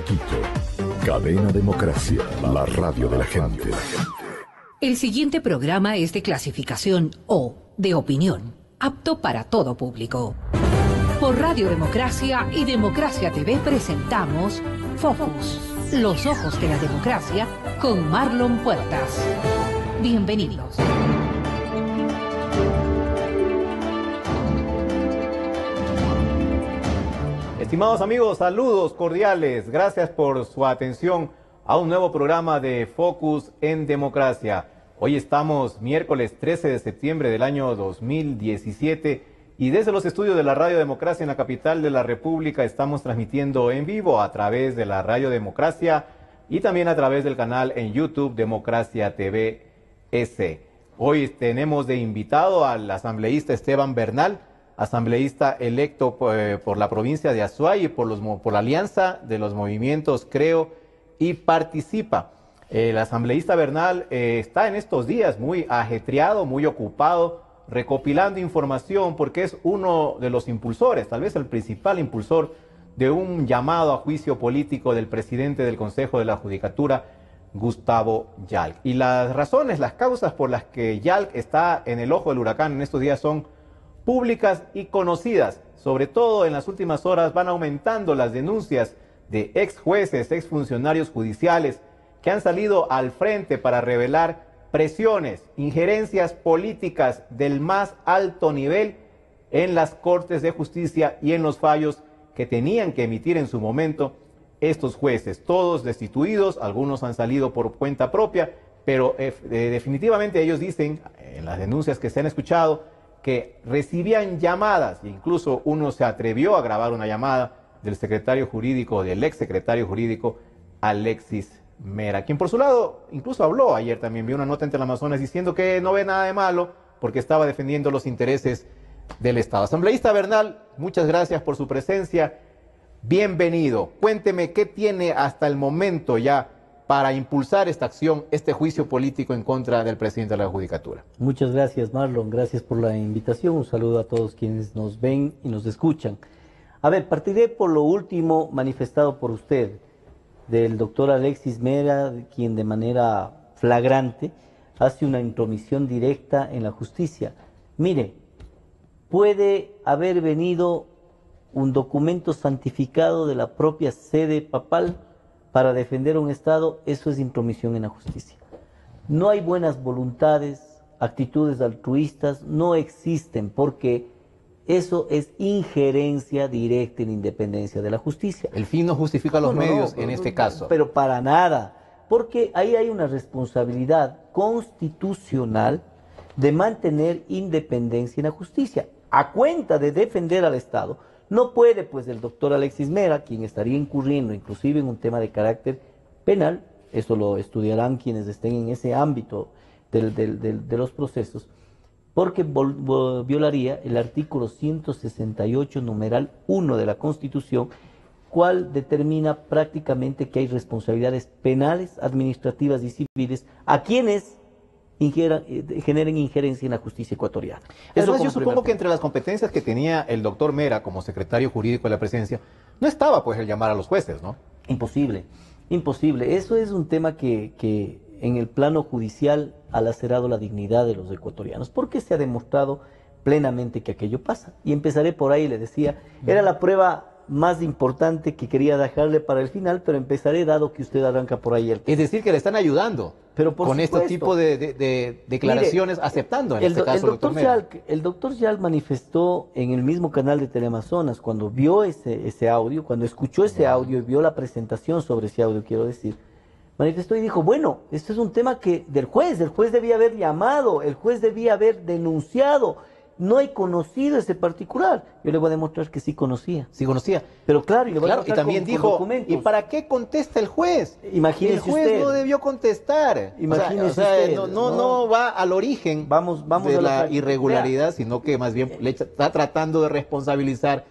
Quito. Cadena Democracia, la radio de la gente. El siguiente programa es de clasificación O, de opinión, apto para todo público. Por Radio Democracia y Democracia TV presentamos Focus, los ojos de la democracia, con Marlon Puertas. Bienvenidos. Estimados amigos, saludos cordiales. Gracias por su atención a un nuevo programa de Focus en Democracia. Hoy estamos miércoles 13 de septiembre del año 2017 y desde los estudios de la Radio Democracia en la capital de la República estamos transmitiendo en vivo a través de la Radio Democracia y también a través del canal en YouTube Democracia TV S. Hoy tenemos de invitado al asambleísta Esteban Bernal, asambleísta electo por la provincia de Azuay y por la alianza de los movimientos Creo y Participa. El asambleísta Bernal está en estos días muy ajetreado, muy ocupado, recopilando información porque es uno de los impulsores, tal vez el principal impulsor de un llamado a juicio político del presidente del Consejo de la Judicatura, Gustavo Yalc. Y las razones, las causas por las que Yalc está en el ojo del huracán en estos días son públicas y conocidas. Sobre todo en las últimas horas van aumentando las denuncias de ex jueces, ex funcionarios judiciales que han salido al frente para revelar presiones, injerencias políticas del más alto nivel en las Cortes de Justicia y en los fallos que tenían que emitir en su momento estos jueces, todos destituidos, algunos han salido por cuenta propia, pero definitivamente ellos dicen, en las denuncias que se han escuchado, que recibían llamadas, e incluso uno se atrevió a grabar una llamada del secretario jurídico, del ex secretario jurídico, Alexis Mera, quien por su lado incluso habló ayer, también vio una nota en Teleamazonas diciendo que no ve nada de malo porque estaba defendiendo los intereses del Estado. Asambleísta Bernal, muchas gracias por su presencia, bienvenido. Cuénteme qué tiene hasta el momento ya para impulsar esta acción, este juicio político en contra del presidente de la Judicatura. Muchas gracias, Marlon. Gracias por la invitación. Un saludo a todos quienes nos ven y nos escuchan. A ver, partiré por lo último manifestado por usted, del doctor Alexis Mera, quien de manera flagrante hace una intromisión directa en la justicia. Mire, puede haber venido un documento santificado de la propia sede papal para defender un Estado, eso es intromisión en la justicia. No hay buenas voluntades, actitudes altruistas, no existen, porque eso es injerencia directa en la independencia de la justicia. El fin no justifica los medios en este caso. Pero para nada, porque ahí hay una responsabilidad constitucional de mantener independencia en la justicia, a cuenta de defender al Estado. No puede, pues, el doctor Alexis Mera, quien estaría incurriendo inclusive en un tema de carácter penal, eso lo estudiarán quienes estén en ese ámbito de los procesos, porque violaría el artículo 168, numeral 1 de la Constitución, cual determina prácticamente que hay responsabilidades penales, administrativas y civiles a quienes generen injerencia en la justicia ecuatoriana. Además, yo supongo que entre las competencias que tenía el doctor Mera como secretario jurídico de la presidencia, no estaba pues el llamar a los jueces, ¿no? Imposible, imposible. Eso es un tema que en el plano judicial ha lacerado la dignidad de los ecuatorianos, porque se ha demostrado plenamente que aquello pasa. Y empezaré por ahí, le decía, era la prueba más importante que quería dejarle para el final, pero empezaré dado que usted arranca por ahí. Es decir, que le están ayudando pero por con supuesto, este tipo de declaraciones, mire, aceptando en este caso el doctor Yalc manifestó en el mismo canal de Teleamazonas, cuando vio ese audio, cuando escuchó ese audio y vio la presentación sobre ese audio, quiero decir, manifestó y dijo, bueno, este es un tema que el juez debía haber llamado, el juez debía haber denunciado. No he conocido ese particular. Yo le voy a demostrar que sí conocía. Sí conocía. Pero claro, y, le voy a y también dijo, ¿y para qué contesta el juez? Imagínese el juez usted. No debió contestar. Imagínese usted. usted. No va al origen vamos de a la irregularidad, sino que más bien está tratando de responsabilizar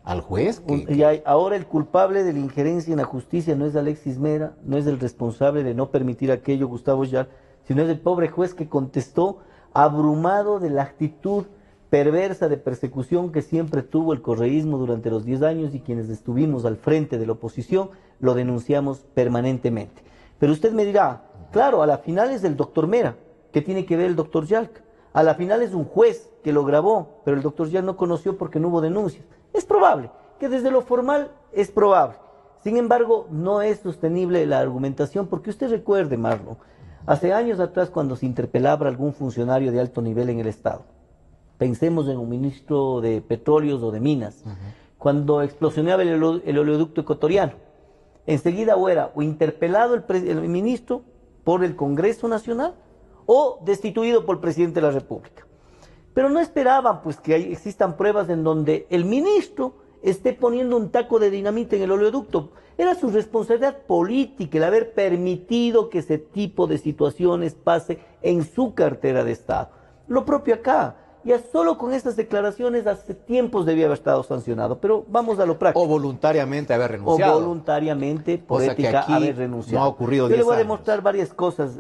al juez. Ahora el culpable de la injerencia en la justicia no es Alexis Mera, no es el responsable de no permitir aquello, Gustavo Yalc, sino es el pobre juez que contestó abrumado de la actitud perversa de persecución que siempre tuvo el correísmo durante los 10 años y quienes estuvimos al frente de la oposición lo denunciamos permanentemente. Pero usted me dirá, claro, a la final es el doctor Mera, ¿qué tiene que ver el doctor Yalc? A la final es un juez que lo grabó, pero el doctor Yalc no conoció porque no hubo denuncias. Es probable, que desde lo formal es probable. Sin embargo, no es sostenible la argumentación, porque usted recuerde, Marlon, hace años atrás cuando se interpelaba a algún funcionario de alto nivel en el Estado, pensemos en un ministro de petróleos o de minas, cuando explosionaba el oleoducto ecuatoriano, enseguida o era o interpelado el ministro por el Congreso Nacional o destituido por el presidente de la República. Pero no esperaban pues que existan pruebas en donde el ministro esté poniendo un taco de dinamita en el oleoducto. Era su responsabilidad política el haber permitido que ese tipo de situaciones pase en su cartera de Estado. Lo propio acá. Ya solo con estas declaraciones hace tiempos debía haber estado sancionado, pero vamos a lo práctico. O voluntariamente haber renunciado. O voluntariamente, por ética, haber renunciado. No ha ocurrido. Yo le voy a demostrar varias cosas,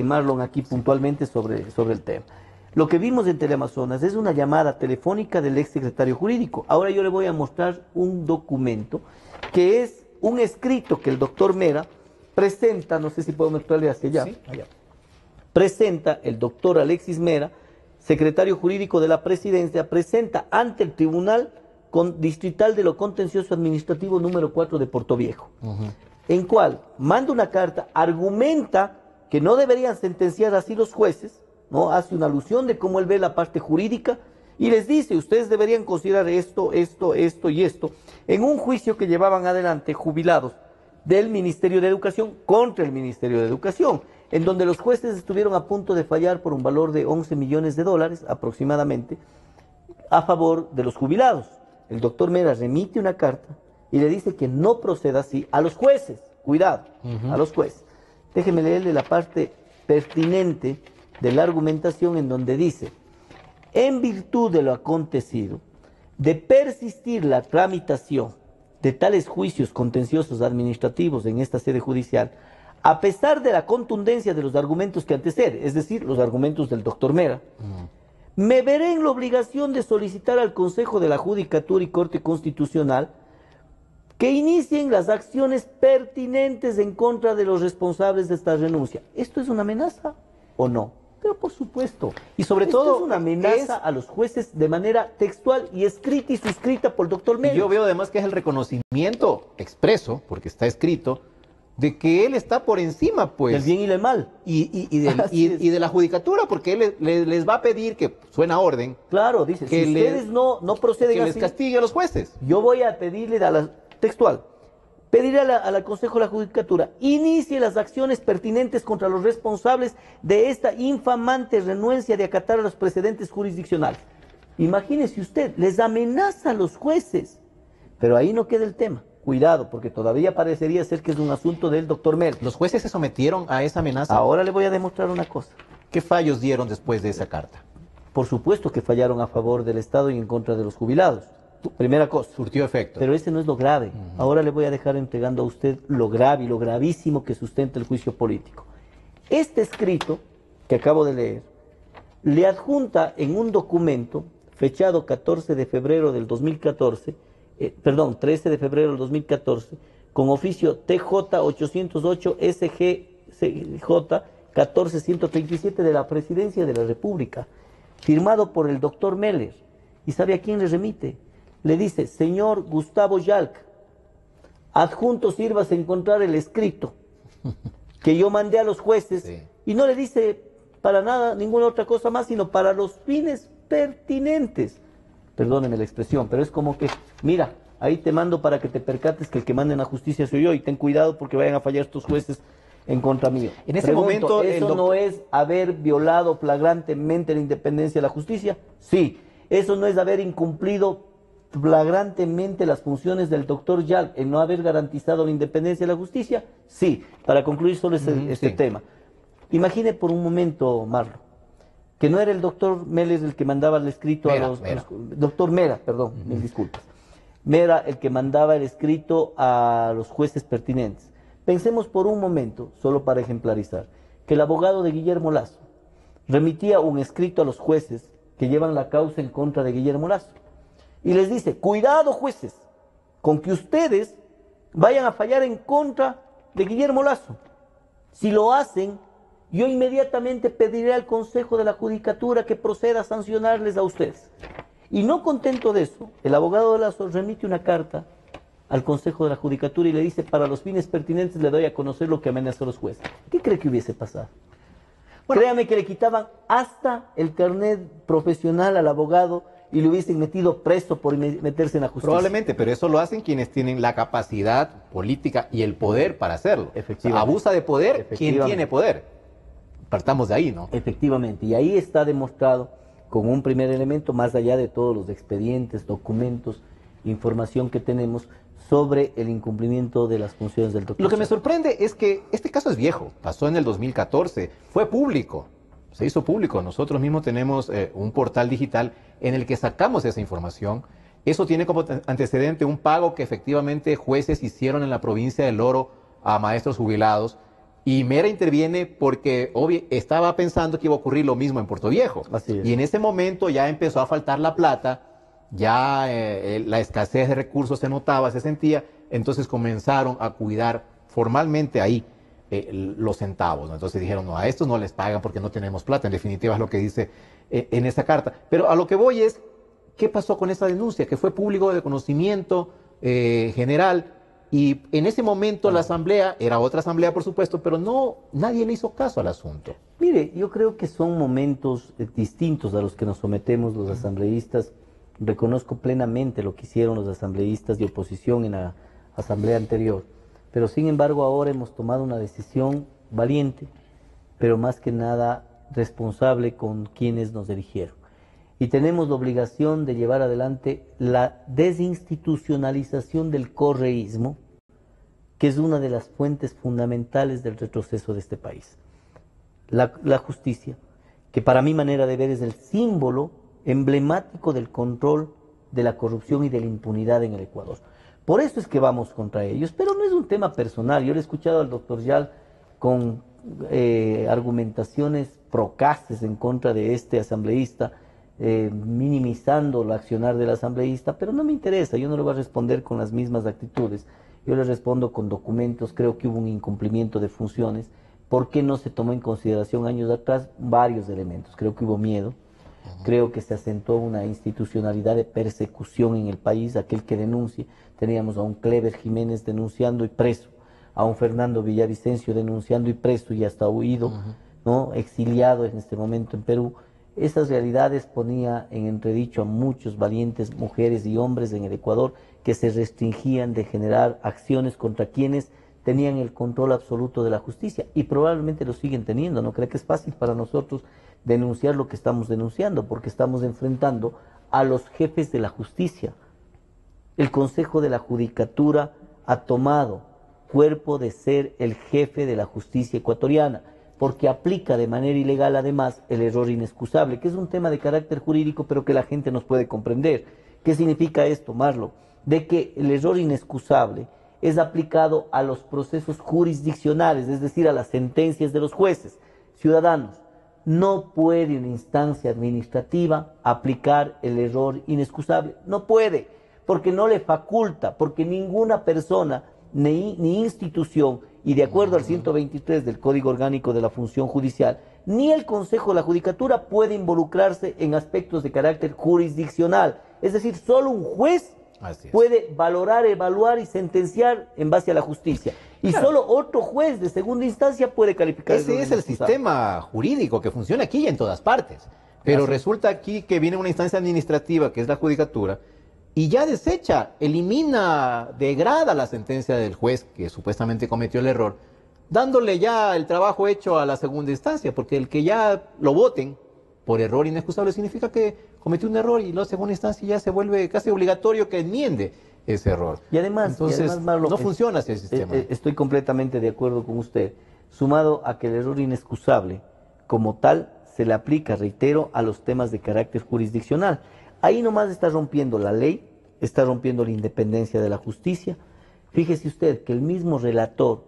Marlon, aquí puntualmente sobre el tema. Lo que vimos en Teleamazonas es una llamada telefónica del ex secretario jurídico. Ahora yo le voy a mostrar un documento que es un escrito que el doctor Mera presenta, no sé si puedo mostrarle hacia allá. Sí, allá. Presenta el doctor Alexis Mera, secretario jurídico de la presidencia, presenta ante el Tribunal Distrital de lo Contencioso Administrativo número 4 de Portoviejo, en cual manda una carta, argumenta que no deberían sentenciar así los jueces, ¿no? Hace una alusión de cómo él ve la parte jurídica y les dice, ustedes deberían considerar esto y esto, en un juicio que llevaban adelante jubilados del Ministerio de Educación contra el Ministerio de Educación, en donde los jueces estuvieron a punto de fallar por un valor de 11 millones de dólares aproximadamente a favor de los jubilados. El doctor Mera remite una carta y le dice que no proceda así a los jueces, cuidado, a los jueces. Déjeme leerle la parte pertinente de la argumentación en donde dice, en virtud de lo acontecido, de persistir la tramitación de tales juicios contenciosos administrativos en esta sede judicial, a pesar de la contundencia de los argumentos que anteceden, es decir, los argumentos del doctor Mera, me veré en la obligación de solicitar al Consejo de la Judicatura y Corte Constitucional que inicien las acciones pertinentes en contra de los responsables de esta renuncia. ¿Esto es una amenaza o no? Pero por supuesto. Y sobre todo es una amenaza a los jueces de manera textual y escrita y suscrita por el doctor Mera. Y yo veo además que es el reconocimiento expreso, porque está escrito, de que él está por encima, pues. Del bien y del mal. Y de la judicatura, porque él les va a pedir que suena orden. Claro, dice, que si ustedes no proceden que así, les castigue a los jueces. Yo voy a pedirle textual. Pediré al Consejo de la Judicatura, inicie las acciones pertinentes contra los responsables de esta infamante renuencia de acatar a los precedentes jurisdiccionales. Imagínese usted, les amenaza a los jueces. Pero ahí no queda el tema. Cuidado, porque todavía parecería ser que es un asunto del doctor Mera. ¿Los jueces se sometieron a esa amenaza? Ahora le voy a demostrar una cosa. ¿Qué fallos dieron después de esa carta? Por supuesto que fallaron a favor del Estado y en contra de los jubilados. Primera cosa. Surtió efecto. Pero ese no es lo grave. Ahora le voy a dejar entregando a usted lo grave y lo gravísimo que sustenta el juicio político. Este escrito que acabo de leer le adjunta en un documento fechado 14 de febrero del 2014, 13 de febrero del 2014, con oficio TJ 808 SGJ 14137 de la Presidencia de la República, firmado por el doctor Meller. ¿Y sabe a quién le remite? Le dice, señor Gustavo Yalc, adjunto sirvas a encontrar el escrito que yo mandé a los jueces, sí. Y no le dice para nada, ninguna otra cosa más, sino para los fines pertinentes. Perdóneme la expresión, pero es como que, mira, ahí te mando para que te percates que el que manda en la justicia soy yo y ten cuidado porque vayan a fallar estos jueces en contra mío. En ese momento, ¿eso no es haber violado flagrantemente la independencia de la justicia? Sí. ¿Eso no es haber incumplido flagrantemente las funciones del doctor Yalc en no haber garantizado la independencia de la justicia? Sí. Para concluir solo este tema. Imagine por un momento, Marlon, que no era el doctor Meller el que mandaba el escrito doctor Mera, perdón, mil disculpas. Mera el que mandaba el escrito a los jueces pertinentes. Pensemos por un momento, solo para ejemplarizar, que el abogado de Guillermo Lasso remitía un escrito a los jueces que llevan la causa en contra de Guillermo Lazo. Y les dice, cuidado jueces, con que ustedes vayan a fallar en contra de Guillermo Lazo. Si lo hacen, yo inmediatamente pediré al Consejo de la Judicatura que proceda a sancionarles a ustedes. Y no contento de eso, el abogado de Lazo remite una carta al Consejo de la Judicatura y le dice, para los fines pertinentes le doy a conocer lo que amenazó a los jueces. ¿Qué cree que hubiese pasado? Bueno, créame que le quitaban hasta el carnet profesional al abogado y le hubiesen metido preso por meterse en la justicia. Probablemente, pero eso lo hacen quienes tienen la capacidad política y el poder para hacerlo. Efectivamente. Abusa de poder quien tiene poder. Partamos de ahí, ¿no? Efectivamente, y ahí está demostrado con un primer elemento, más allá de todos los expedientes, documentos, información que tenemos sobre el incumplimiento de las funciones del doctor. Lo que me sorprende es que este caso es viejo, pasó en el 2014, fue público, se hizo público. Nosotros mismos tenemos un portal digital en el que sacamos esa información. Eso tiene como antecedente un pago que efectivamente jueces hicieron en la provincia del Oro a maestros jubilados. Y Mera interviene porque estaba pensando que iba a ocurrir lo mismo en Puerto Viejo. Así es. Y en ese momento ya empezó a faltar la plata, ya la escasez de recursos se notaba, se sentía, entonces comenzaron a cuidar formalmente ahí los centavos, ¿no? Entonces dijeron, no, a estos no les pagan porque no tenemos plata, en definitiva es lo que dice en esa carta. Pero a lo que voy es, ¿qué pasó con esa denuncia? Que fue público de conocimiento general. Y en ese momento la asamblea, era otra asamblea por supuesto, pero nadie le hizo caso al asunto. Mire, yo creo que son momentos distintos a los que nos sometemos los asambleístas. Reconozco plenamente lo que hicieron los asambleístas de oposición en la asamblea anterior. Pero sin embargo ahora hemos tomado una decisión valiente, pero más que nada responsable con quienes nos eligieron. Y tenemos la obligación de llevar adelante la desinstitucionalización del correísmo, que es una de las fuentes fundamentales del retroceso de este país. La justicia, que para mi manera de ver es el símbolo emblemático del control de la corrupción y de la impunidad en el Ecuador. Por eso es que vamos contra ellos, pero no es un tema personal. Yo le he escuchado al doctor Yal con argumentaciones procaces en contra de este asambleísta, minimizando el accionar del asambleísta, pero no me interesa, yo no le voy a responder con las mismas actitudes, yo le respondo con documentos. Creo que hubo un incumplimiento de funciones, porque no se tomó en consideración años atrás varios elementos. Creo que hubo miedo, creo que se acentuó una institucionalidad de persecución en el país. Aquel que denuncie, teníamos a un Clever Jiménez denunciando y preso, a un Fernando Villavicencio denunciando y preso y hasta huido, ¿no? Exiliado en este momento en Perú. Esas realidades ponía en entredicho a muchos valientes mujeres y hombres en el Ecuador que se restringían de generar acciones contra quienes tenían el control absoluto de la justicia, y probablemente lo siguen teniendo. No creo que es fácil para nosotros denunciar lo que estamos denunciando, porque estamos enfrentando a los jefes de la justicia. El Consejo de la Judicatura ha tomado cuerpo de ser el jefe de la justicia ecuatoriana, porque aplica de manera ilegal además el error inexcusable, que es un tema de carácter jurídico, pero que la gente nos puede comprender. ¿Qué significa esto, Marlo? De que el error inexcusable es aplicado a los procesos jurisdiccionales, es decir, a las sentencias de los jueces. Ciudadanos, no puede una instancia administrativa aplicar el error inexcusable. No puede, porque no le faculta, porque ninguna persona ni institución, y de acuerdo al 123 del Código Orgánico de la Función Judicial, ni el Consejo de la Judicatura puede involucrarse en aspectos de carácter jurisdiccional. Es decir, solo un juez puede valorar, evaluar y sentenciar en base a la justicia. Y claro, solo otro juez de segunda instancia puede calificar. Ese es el sistema jurídico que funciona aquí y en todas partes. Pero resulta aquí que viene una instancia administrativa, que es la Judicatura, y ya desecha, elimina, degrada la sentencia del juez que supuestamente cometió el error, dándole ya el trabajo hecho a la segunda instancia, porque el que ya lo voten por error inexcusable significa que cometió un error, y la segunda instancia ya se vuelve casi obligatorio que enmiende ese error. Y además, Marlo, no funciona así el sistema. Estoy completamente de acuerdo con usted, sumado a que el error inexcusable como tal se le aplica, reitero, a los temas de carácter jurisdiccional. Ahí nomás está rompiendo la ley, está rompiendo la independencia de la justicia. Fíjese usted que el mismo relator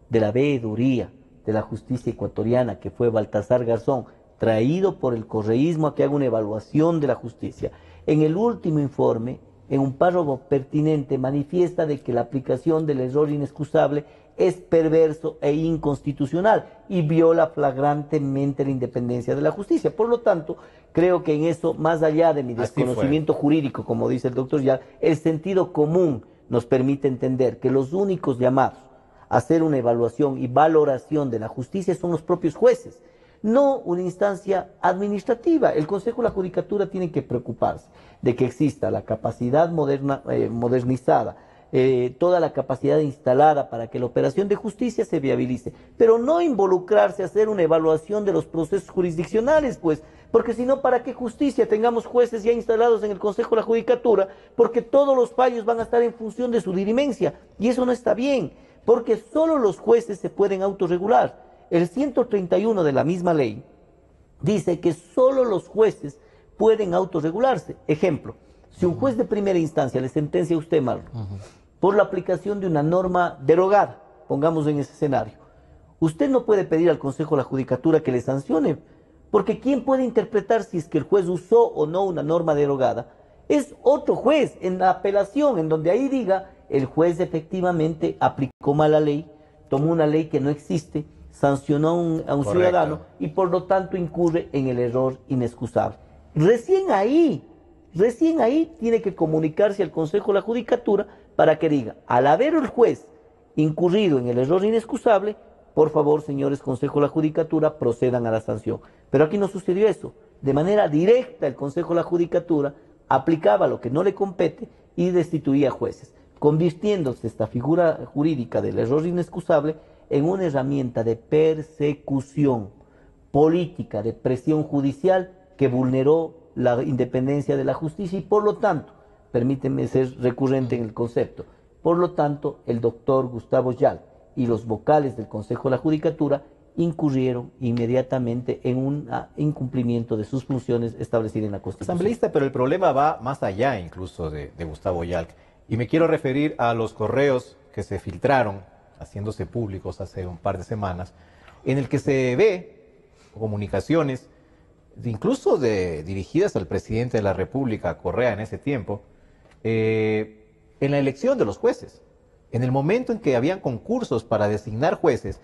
de la veeduría de la justicia ecuatoriana, que fue Baltasar Garzón, traído por el correísmo a que haga una evaluación de la justicia. En el último informe, en un párrafo pertinente, manifiesta de que la aplicación del error inexcusable es perverso e inconstitucional y viola flagrantemente la independencia de la justicia. Por lo tanto, creo que en eso, más allá de mi desconocimiento jurídico, como dice el doctor Yal, el sentido común nos permite entender que los únicos llamados a hacer una evaluación y valoración de la justicia son los propios jueces, no una instancia administrativa. El Consejo de la Judicatura tiene que preocuparse de que exista la capacidad modernizada, toda la capacidad instalada para que la operación de justicia se viabilice, pero no involucrarse a hacer una evaluación de los procesos jurisdiccionales, pues, porque si no, ¿para qué justicia? Tengamos jueces ya instalados en el Consejo de la Judicatura, porque todos los fallos van a estar en función de su dirimencia, y eso no está bien, porque solo los jueces se pueden autorregular. El 131 de la misma ley dice que solo los jueces pueden autorregularse. Ejemplo, si un juez de primera instancia le sentencia a usted, Marlon, por la aplicación de una norma derogada, pongamos en ese escenario, usted no puede pedir al Consejo de la Judicatura que le sancione, porque ¿quién puede interpretar si es que el juez usó o no una norma derogada? Es otro juez en la apelación, en donde ahí diga, el juez efectivamente aplicó mal la ley, tomó una ley que no existe, sancionó a un ciudadano y por lo tanto incurre en el error inexcusable. Recién ahí tiene que comunicarse al Consejo de la Judicatura para que diga, al haber el juez incurrido en el error inexcusable, por favor, señores Consejo de la Judicatura, procedan a la sanción. Pero aquí no sucedió eso. De manera directa, el Consejo de la Judicatura aplicaba lo que no le compete y destituía jueces, convirtiéndose esta figura jurídica del error inexcusable en una herramienta de persecución política, de presión judicial que vulneró la independencia de la justicia y por lo tanto, permíteme ser recurrente en el concepto, por lo tanto el doctor Gustavo Yal y los vocales del Consejo de la Judicatura incurrieron inmediatamente en un incumplimiento de sus funciones establecidas en la Constitución. Asambleísta, pero el problema va más allá incluso de Gustavo Yal. Y me quiero referir a los correos que se filtraron, haciéndose públicos hace un par de semanas, en el que se ve comunicaciones, incluso dirigidas al presidente de la República, Correa, en ese tiempo, en la elección de los jueces, en el momento en que habían concursos para designar jueces,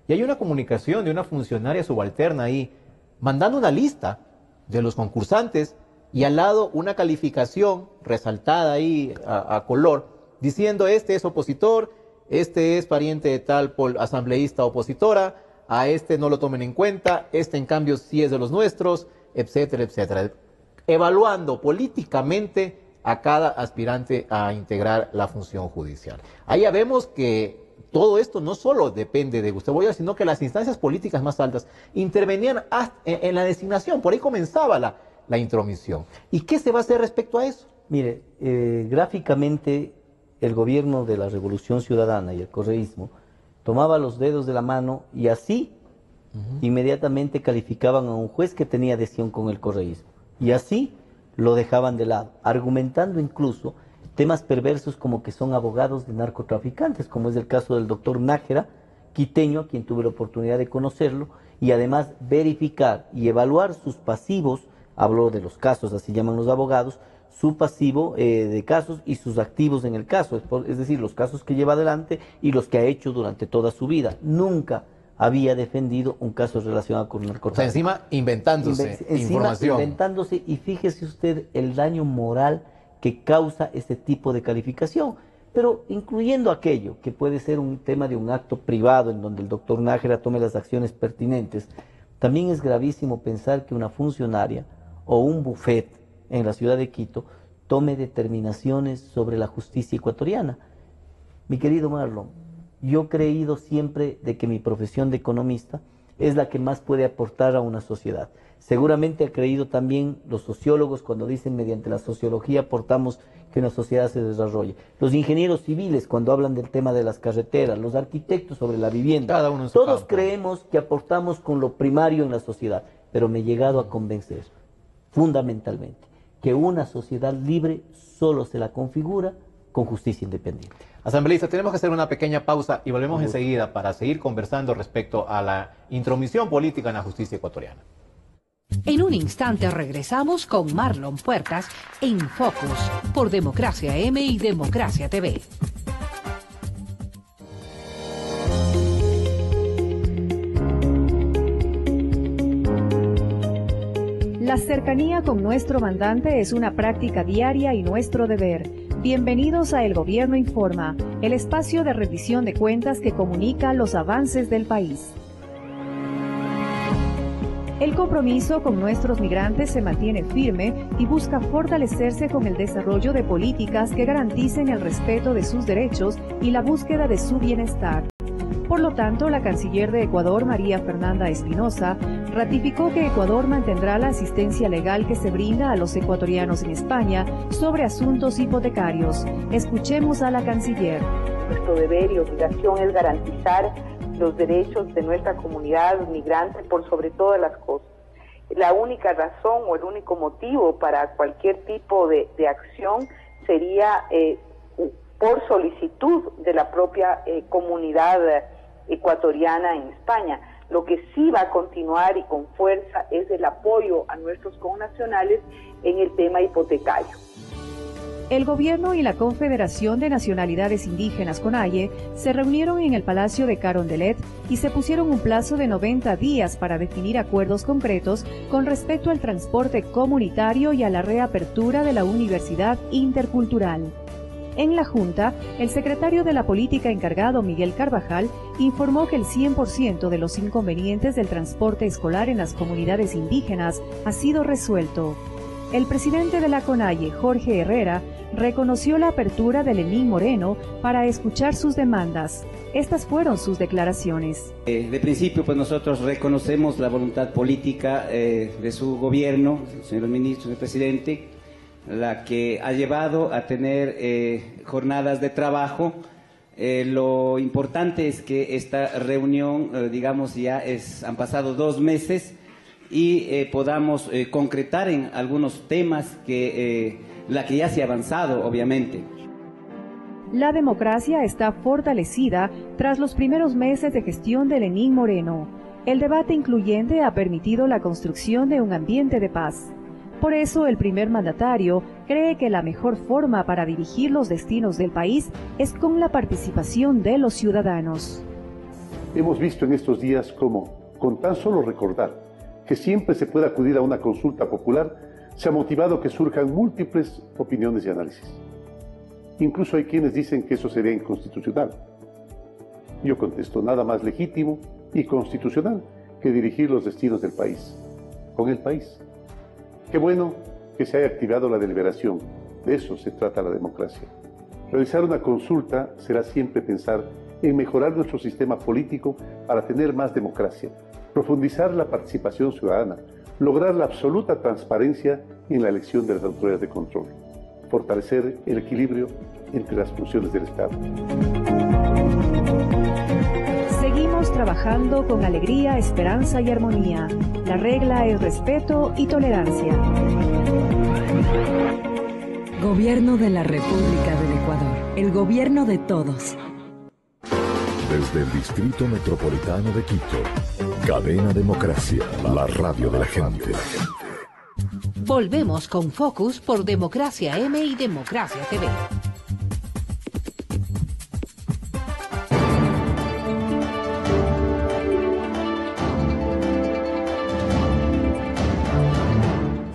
y hay una comunicación de una funcionaria subalterna ahí, mandando una lista de los concursantes, y al lado una calificación resaltada ahí a color, diciendo este es opositor, este es pariente de tal asambleísta opositora, a este no lo tomen en cuenta, este en cambio sí es de los nuestros, etcétera, etcétera. Evaluando políticamente a cada aspirante a integrar la función judicial. Ahí ya vemos que todo esto no solo depende de Gustavo Yal, sino que las instancias políticas más altas intervenían en la designación, por ahí comenzaba la intromisión. ¿Y qué se va a hacer respecto a eso? Mire, gráficamente el gobierno de la Revolución Ciudadana y el correísmo tomaba los dedos de la mano y así inmediatamente calificaban a un juez que tenía adhesión con el correísmo. Y así lo dejaban de lado, argumentando incluso temas perversos como que son abogados de narcotraficantes, como es el caso del doctor Nájera, quiteño, a quien tuve la oportunidad de conocerlo, y además verificar y evaluar sus pasivos, habló de los casos, así llaman los abogados, su pasivo de casos y sus activos en el caso, es decir, los casos que lleva adelante y los que ha hecho durante toda su vida. Nunca había defendido un caso relacionado con narcotráfico. O sea, encima inventándose información. Inventándose, y fíjese usted el daño moral que causa este tipo de calificación, pero incluyendo aquello que puede ser un tema de un acto privado en donde el doctor Nájera tome las acciones pertinentes. También es gravísimo pensar que una funcionaria o un buffet en la ciudad de Quito tome determinaciones sobre la justicia ecuatoriana. Mi querido Marlon, yo he creído siempre de que mi profesión de economista es la que más puede aportar a una sociedad. Seguramente ha creído también los sociólogos cuando dicen mediante la sociología aportamos que una sociedad se desarrolle. Los ingenieros civiles cuando hablan del tema de las carreteras, los arquitectos sobre la vivienda. Cada uno en su Todos campo. creemos que aportamos con lo primario en la sociedad, pero me he llegado a convencer fundamentalmente que una sociedad libre solo se la configura con justicia independiente. Asambleísta, tenemos que hacer una pequeña pausa y volvemos enseguida para seguir conversando respecto a la intromisión política en la justicia ecuatoriana. En un instante regresamos con Marlon Puertas en Focus por Democracia M y Democracia TV. La cercanía con nuestro mandante es una práctica diaria y nuestro deber. Bienvenidos a El Gobierno Informa, el espacio de rendición de cuentas que comunica los avances del país. El compromiso con nuestros migrantes se mantiene firme y busca fortalecerse con el desarrollo de políticas que garanticen el respeto de sus derechos y la búsqueda de su bienestar. Por lo tanto, la canciller de Ecuador, María Fernanda Espinosa, ratificó que Ecuador mantendrá la asistencia legal que se brinda a los ecuatorianos en España sobre asuntos hipotecarios. Escuchemos a la canciller. Nuestro deber y obligación es garantizar los derechos de nuestra comunidad migrante por sobre todas las cosas. La única razón o el único motivo para cualquier tipo de acción sería por solicitud de la propia comunidad ecuatoriana en España. Lo que sí va a continuar y con fuerza es el apoyo a nuestros connacionales en el tema hipotecario. El gobierno y la Confederación de Nacionalidades Indígenas CONAIE se reunieron en el Palacio de Carondelet y se pusieron un plazo de 90 días para definir acuerdos concretos con respecto al transporte comunitario y a la reapertura de la Universidad Intercultural. En la Junta, el secretario de la Política encargado, Miguel Carvajal, informó que el 100% de los inconvenientes del transporte escolar en las comunidades indígenas ha sido resuelto. El presidente de la CONAIE, Jorge Herrera, reconoció la apertura de Lenín Moreno para escuchar sus demandas. Estas fueron sus declaraciones. De principio, pues nosotros reconocemos la voluntad política de su gobierno, señores ministros, señor presidente, la que ha llevado a tener jornadas de trabajo. Lo importante es que esta reunión, digamos, han pasado 2 meses y podamos concretar en algunos temas la que ya se ha avanzado, obviamente. La democracia está fortalecida tras los primeros meses de gestión de Lenín Moreno. El debate incluyente ha permitido la construcción de un ambiente de paz. Por eso, el primer mandatario cree que la mejor forma para dirigir los destinos del país es con la participación de los ciudadanos. Hemos visto en estos días cómo, con tan solo recordar que siempre se puede acudir a una consulta popular, se ha motivado que surjan múltiples opiniones y análisis. Incluso hay quienes dicen que eso sería inconstitucional. Yo contesto, nada más legítimo y constitucional que dirigir los destinos del país, con el país. Qué bueno que se haya activado la deliberación, de eso se trata la democracia. Realizar una consulta será siempre pensar en mejorar nuestro sistema político para tener más democracia, profundizar la participación ciudadana, lograr la absoluta transparencia en la elección de las autoridades de control, fortalecer el equilibrio entre las funciones del Estado. Seguimos trabajando con alegría, esperanza y armonía. La regla es respeto y tolerancia. Gobierno de la República del Ecuador. El gobierno de todos. Desde el Distrito Metropolitano de Quito, Cadena Democracia, la radio de la gente. Volvemos con Focus por Democracia M y Democracia TV.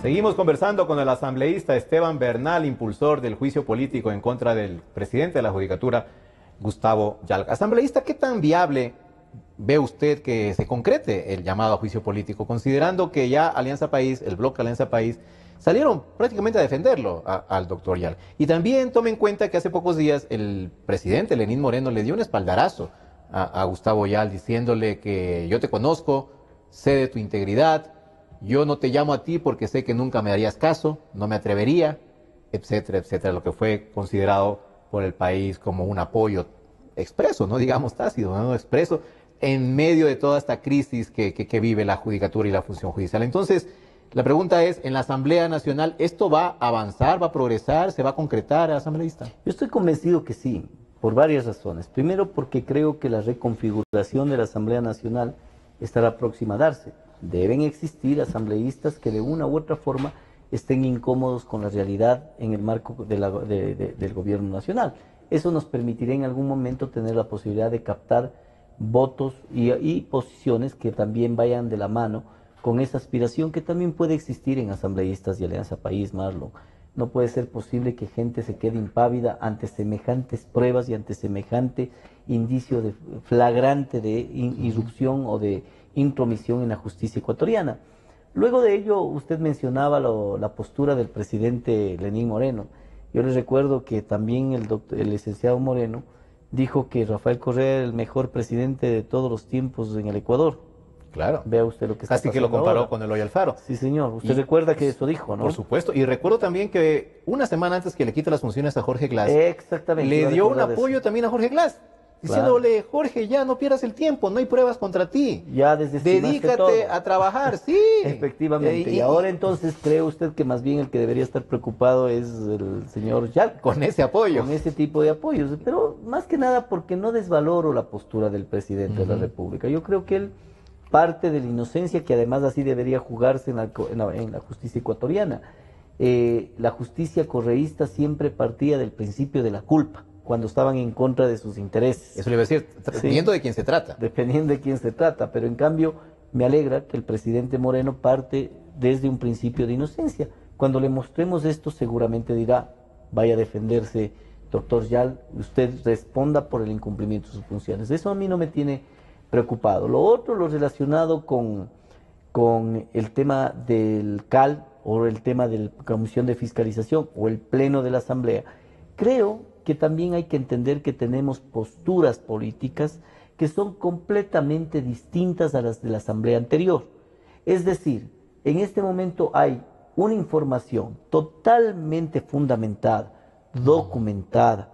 Seguimos conversando con el asambleísta Esteban Bernal, impulsor del juicio político en contra del presidente de la Judicatura, Gustavo Yalga. Asambleísta, ¿qué tan viable ve usted que se concrete el llamado a juicio político, considerando que ya Alianza País, el bloque Alianza País, salieron prácticamente a defenderlo al doctor Yalga? Y también tome en cuenta que hace pocos días el presidente Lenín Moreno le dio un espaldarazo a Gustavo Yalga, diciéndole que yo te conozco, sé de tu integridad, yo no te llamo a ti porque sé que nunca me darías caso, no me atrevería, etcétera, etcétera, lo que fue considerado por el país como un apoyo expreso, no digamos tácito, no expreso, en medio de toda esta crisis que vive la judicatura y la función judicial. Entonces, la pregunta es, en la Asamblea Nacional, ¿esto va a avanzar, va a progresar, se va a concretar, asambleísta? Yo estoy convencido que sí, por varias razones. Primero, porque creo que la reconfiguración de la Asamblea Nacional estará próxima a darse. Deben existir asambleístas que de una u otra forma estén incómodos con la realidad en el marco del gobierno nacional. Eso nos permitirá en algún momento tener la posibilidad de captar votos y posiciones que también vayan de la mano con esa aspiración que también puede existir en asambleístas de Alianza País, Marlon. No puede ser posible que gente se quede impávida ante semejantes pruebas y ante semejante indicio de flagrante de irrupción o de intromisión en la justicia ecuatoriana. Luego de ello, usted mencionaba la postura del presidente Lenín Moreno. Yo les recuerdo que también el licenciado Moreno dijo que Rafael Correa era el mejor presidente de todos los tiempos en el Ecuador. Claro. Vea usted lo que está pasando. Casi que lo comparó ahora con Eloy Alfaro. Sí, señor. Usted recuerda que eso dijo, ¿no? Por supuesto. Y recuerdo también que una semana antes que le quita las funciones a Jorge Glass, exactamente, le dio un apoyo también a Jorge Glass, diciéndole, Jorge, ya no pierdas el tiempo, no hay pruebas contra ti. Ya dedícate todo a trabajar, sí. Efectivamente. Y ahora entonces cree usted que más bien el que debería estar preocupado es el señor Yal. Con ese apoyo. Con ese tipo de apoyos. Pero más que nada porque no desvaloro la postura del presidente de la República. Yo creo que él parte de la inocencia, que además así debería jugarse en la justicia ecuatoriana. La justicia correísta siempre partía del principio de la culpa, cuando estaban en contra de sus intereses. Eso le iba a decir, dependiendo de quién se trata. Dependiendo de quién se trata, pero en cambio me alegra que el presidente Moreno parte desde un principio de inocencia. Cuando le mostremos esto seguramente dirá, vaya a defenderse, doctor Yal, usted responda por el incumplimiento de sus funciones. Eso a mí no me tiene preocupado. Lo otro, lo relacionado con el tema del CAL o el tema de la Comisión de Fiscalización o el Pleno de la Asamblea, creo que también hay que entender que tenemos posturas políticas que son completamente distintas a las de la Asamblea anterior. Es decir, en este momento hay una información totalmente fundamentada, documentada,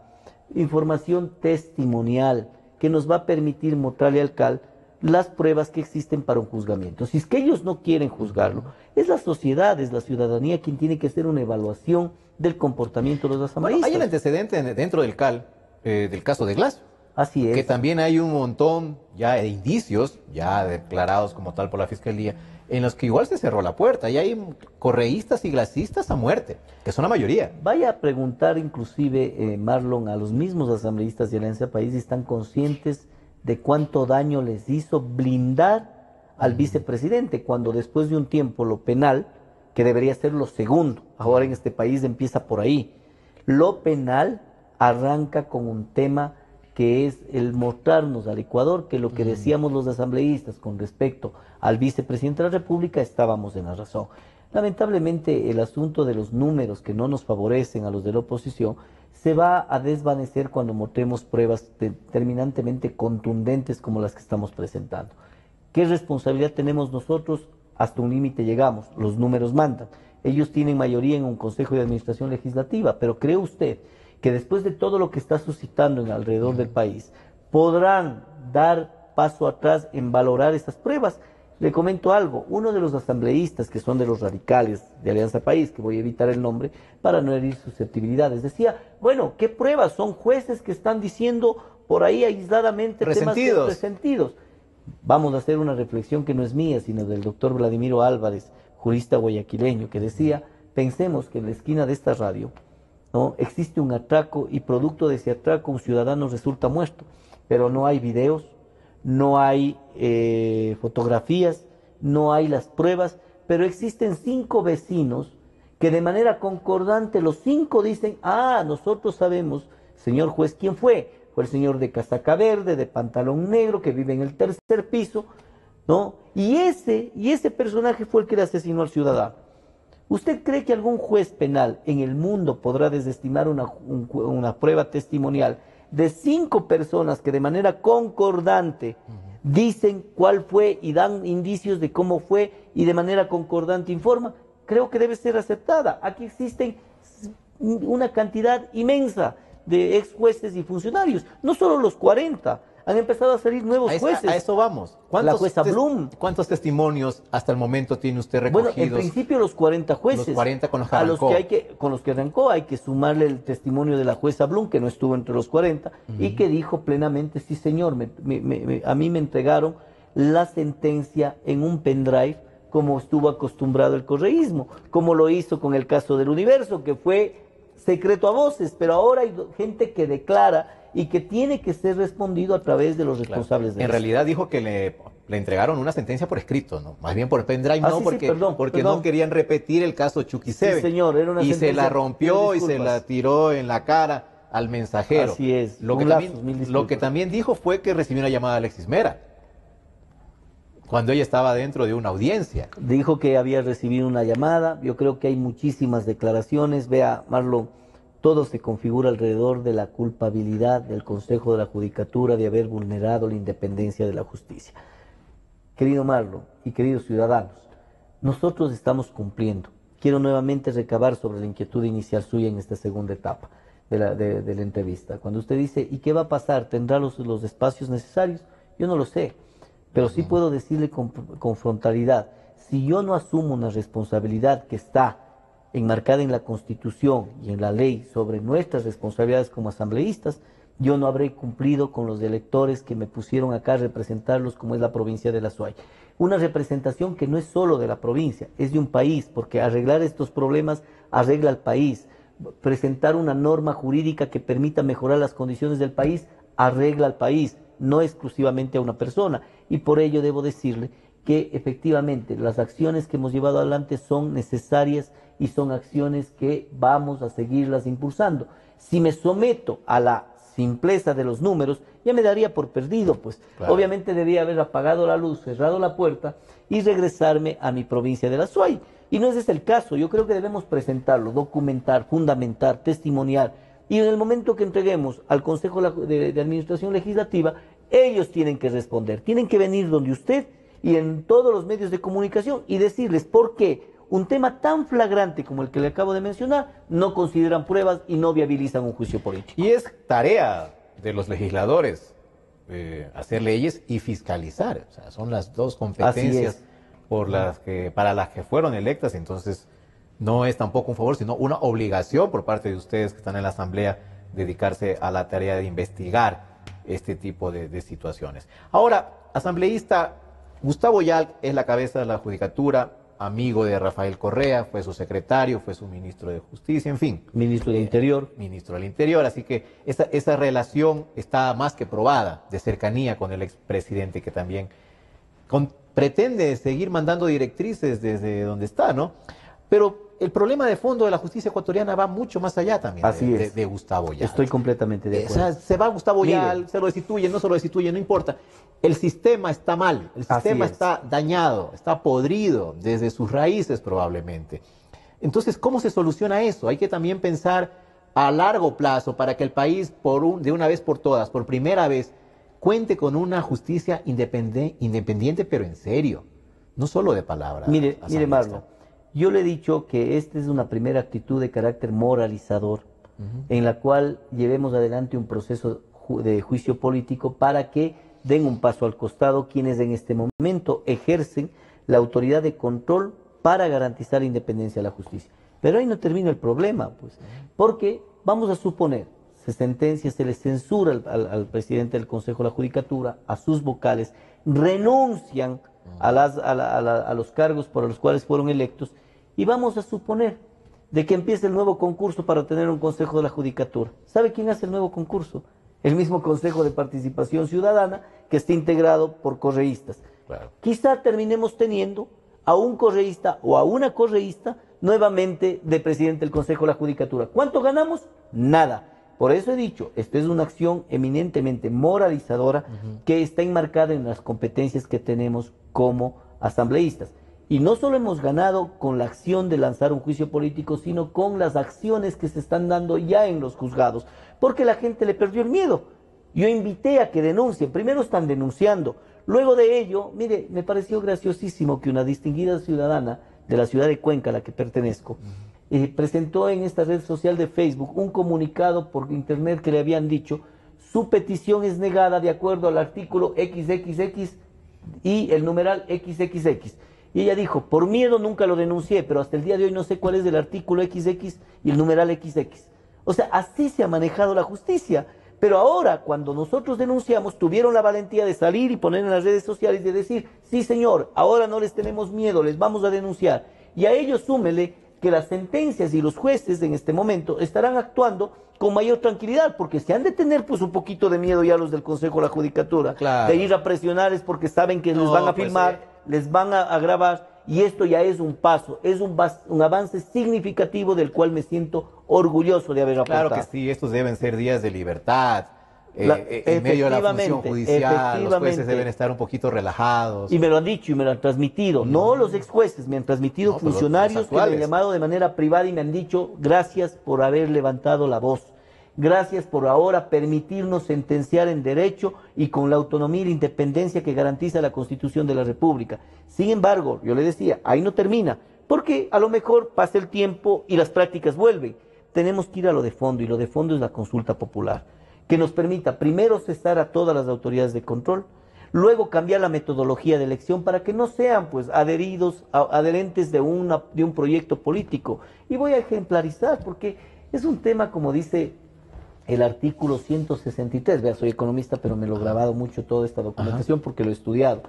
información testimonial, que nos va a permitir mostrarle al CAL las pruebas que existen para un juzgamiento. Si es que ellos no quieren juzgarlo, es la sociedad, es la ciudadanía quien tiene que hacer una evaluación del comportamiento de los asambleístas. Bueno, hay el antecedente dentro del CAL, del caso de Glass. Así es. Que también hay un montón ya de indicios, ya declarados como tal por la Fiscalía, en los que igual se cerró la puerta. Y hay correístas y glasistas a muerte, que son la mayoría. Vaya a preguntar inclusive, Marlon, a los mismos asambleístas de Alianza País si están conscientes de cuánto daño les hizo blindar al vicepresidente, cuando después de un tiempo lo penal, que debería ser lo segundo, ahora en este país empieza por ahí, lo penal arranca con un tema que es el mostrarnos al Ecuador que lo que decíamos los asambleístas con respecto al vicepresidente de la República estábamos en la razón. Lamentablemente el asunto de los números que no nos favorecen a los de la oposición se va a desvanecer cuando mostremos pruebas determinantemente contundentes como las que estamos presentando. ¿Qué responsabilidad tenemos nosotros? Hasta un límite llegamos, los números mandan. Ellos tienen mayoría en un Consejo de Administración Legislativa, pero ¿cree usted que después de todo lo que está suscitando en alrededor del país, podrán dar paso atrás en valorar esas pruebas? Le comento algo, uno de los asambleístas que son de los radicales de Alianza País, que voy a evitar el nombre para no herir susceptibilidades, decía, bueno, ¿qué pruebas? Son jueces que están diciendo por ahí aisladamente temas resentidos. Vamos a hacer una reflexión que no es mía, sino del doctor Vladimiro Álvarez, jurista guayaquileño, que decía, pensemos que en la esquina de esta radio, ¿no?, existe un atraco y producto de ese atraco un ciudadano resulta muerto, pero no hay videos, no hay fotografías, no hay las pruebas, pero existen 5 vecinos que de manera concordante los 5 dicen, nosotros sabemos, señor juez, quién fue. Fue el señor de casaca verde, de pantalón negro, que vive en el 3er piso, ¿no? Y ese personaje fue el que le asesinó al ciudadano. ¿Usted cree que algún juez penal en el mundo podrá desestimar una prueba testimonial de 5 personas que de manera concordante dicen cuál fue y dan indicios de cómo fue y de manera concordante informan? Creo que debe ser aceptada. Aquí existen una cantidad inmensa de ex jueces y funcionarios, no solo los 40, han empezado a salir nuevos jueces. A eso vamos. La jueza Blum. ¿Cuántos testimonios hasta el momento tiene usted recogidos? Bueno, en principio los 40 jueces. Los 40 con los que arrancó. Con los que arrancó hay que sumarle el testimonio de la jueza Blum, que no estuvo entre los 40, y que dijo plenamente, sí señor, a mí me entregaron la sentencia en un pendrive como estuvo acostumbrado el correísmo, como lo hizo con el caso del Universo, que fue secreto a voces, pero ahora hay gente que declara y que tiene que ser respondido a través de los responsables de En realidad dijo que le entregaron una sentencia por escrito, ¿no? Más bien por pendrive, no, sí, porque, perdón. no querían repetir el caso Chuquiseven. Sí, señor, era una y sentencia, se la rompió y se la tiró en la cara al mensajero. Así es. Lo que también dijo fue que recibió una llamada de Alexis Mera cuando ella estaba dentro de una audiencia. Dijo que había recibido una llamada. Yo creo que hay muchísimas declaraciones. Vea, Marlon, todo se configura alrededor de la culpabilidad del Consejo de la Judicatura de haber vulnerado la independencia de la justicia. Querido Marlon y queridos ciudadanos, nosotros estamos cumpliendo. Quiero nuevamente recabar sobre la inquietud inicial suya en esta segunda etapa de la entrevista. Cuando usted dice, ¿y qué va a pasar? ¿Tendrá los espacios necesarios? Yo no lo sé. Pero sí puedo decirle con frontalidad, si yo no asumo una responsabilidad que está enmarcada en la Constitución y en la ley sobre nuestras responsabilidades como asambleístas, yo no habré cumplido con los electores que me pusieron acá a representarlos, como es la provincia de La Suay. Una representación que no es solo de la provincia, es de un país, porque arreglar estos problemas arregla al país. Presentar una norma jurídica que permita mejorar las condiciones del país arregla al país, no exclusivamente a una persona. Y por ello debo decirle que efectivamente las acciones que hemos llevado adelante son necesarias y son acciones que vamos a seguirlas impulsando. Si me someto a la simpleza de los números, ya me daría por perdido, pues. Claro. Obviamente debía haber apagado la luz, cerrado la puerta y regresarme a mi provincia de La Suay. Y no ese es el caso. Yo creo que debemos presentarlo, documentar, fundamentar, testimoniar. Y en el momento que entreguemos al Consejo de Administración Legislativa, ellos tienen que responder, tienen que venir donde usted y en todos los medios de comunicación y decirles por qué un tema tan flagrante como el que le acabo de mencionar no consideran pruebas y no viabilizan un juicio político. Y es tarea de los legisladores hacer leyes y fiscalizar. O sea, son las dos competencias para las que fueron electas. Entonces, no es tampoco un favor, sino una obligación por parte de ustedes que están en la Asamblea dedicarse a la tarea de investigar este tipo de situaciones. Ahora, asambleísta, Gustavo Yalc es la cabeza de la Judicatura, amigo de Rafael Correa, fue su secretario, fue su ministro de Justicia, en fin. Ministro del Interior. Ministro del Interior, así que esa relación está más que probada, de cercanía con el expresidente, que también pretende seguir mandando directrices desde donde está, ¿no? Pero el problema de fondo de la justicia ecuatoriana va mucho más allá también de Gustavo Yalc. Estoy completamente de acuerdo. O sea, se va Gustavo Yalc, se lo destituye, no se lo destituye, no importa. El sistema está mal, el sistema está dañado, está podrido desde sus raíces probablemente. Entonces, ¿cómo se soluciona eso? Hay que también pensar a largo plazo para que el país, de una vez por todas, por primera vez, cuente con una justicia independiente, pero en serio, no solo de palabras. Mire, Marlon, yo le he dicho que esta es una primera actitud de carácter moralizador, en la cual llevemos adelante un proceso de juicio político para que den un paso al costado quienes en este momento ejercen la autoridad de control para garantizar la independencia de la justicia. Pero ahí no termina el problema, pues, porque vamos a suponer, se sentencia, se le censura al presidente del Consejo de la Judicatura, a sus vocales, renuncian a los cargos por los cuales fueron electos, y vamos a suponer de que empiece el nuevo concurso para tener un Consejo de la Judicatura. ¿Sabe quién hace el nuevo concurso? El mismo Consejo de Participación Ciudadana, que está integrado por correístas. Claro. Quizá terminemos teniendo a un correísta o a una correísta nuevamente de presidente del Consejo de la Judicatura. ¿Cuánto ganamos? Nada. Por eso he dicho, esta es una acción eminentemente moralizadora que está enmarcada en las competencias que tenemos como asambleístas. Y no solo hemos ganado con la acción de lanzar un juicio político, sino con las acciones que se están dando ya en los juzgados, porque la gente le perdió el miedo. Yo invité a que denuncien, primero están denunciando, luego de ello, mire, me pareció graciosísimo que una distinguida ciudadana de la ciudad de Cuenca, a la que pertenezco, presentó en esta red social de Facebook un comunicado por internet que le habían dicho, su petición es negada de acuerdo al artículo XXX y el numeral XXX. Y ella dijo, por miedo nunca lo denuncié, pero hasta el día de hoy no sé cuál es el artículo XX y el numeral XX. O sea, así se ha manejado la justicia. Pero ahora, cuando nosotros denunciamos, tuvieron la valentía de salir y poner en las redes sociales y de decir, sí señor, ahora no les tenemos miedo, les vamos a denunciar. Y a ellos súmele que las sentencias y los jueces en este momento estarán actuando con mayor tranquilidad, porque se han de tener pues un poquito de miedo ya los del Consejo de la Judicatura, claro, de ir a presionar, es porque saben que les van a filmar, les van a grabar, y esto ya es un paso, es un avance significativo del cual me siento orgulloso de haber aportado. Claro que sí, estos deben ser días de libertad. En medio de la función judicial, los jueces deben estar un poquito relajados. Y me lo han dicho y me lo han transmitido. No los ex jueces, me han transmitido funcionarios que me han llamado de manera privada y me han dicho gracias por haber levantado la voz. Gracias por ahora permitirnos sentenciar en derecho y con la autonomía y la independencia que garantiza la Constitución de la República. Sin embargo, yo le decía, ahí no termina, porque a lo mejor pasa el tiempo y las prácticas vuelven. Tenemos que ir a lo de fondo, y lo de fondo es la consulta popular, que nos permita primero cesar a todas las autoridades de control, luego cambiar la metodología de elección para que no sean pues adherentes de un proyecto político. Y voy a ejemplarizar, porque es un tema, como dice el artículo 163, vea, soy economista, pero me lo he grabado mucho toda esta documentación porque lo he estudiado,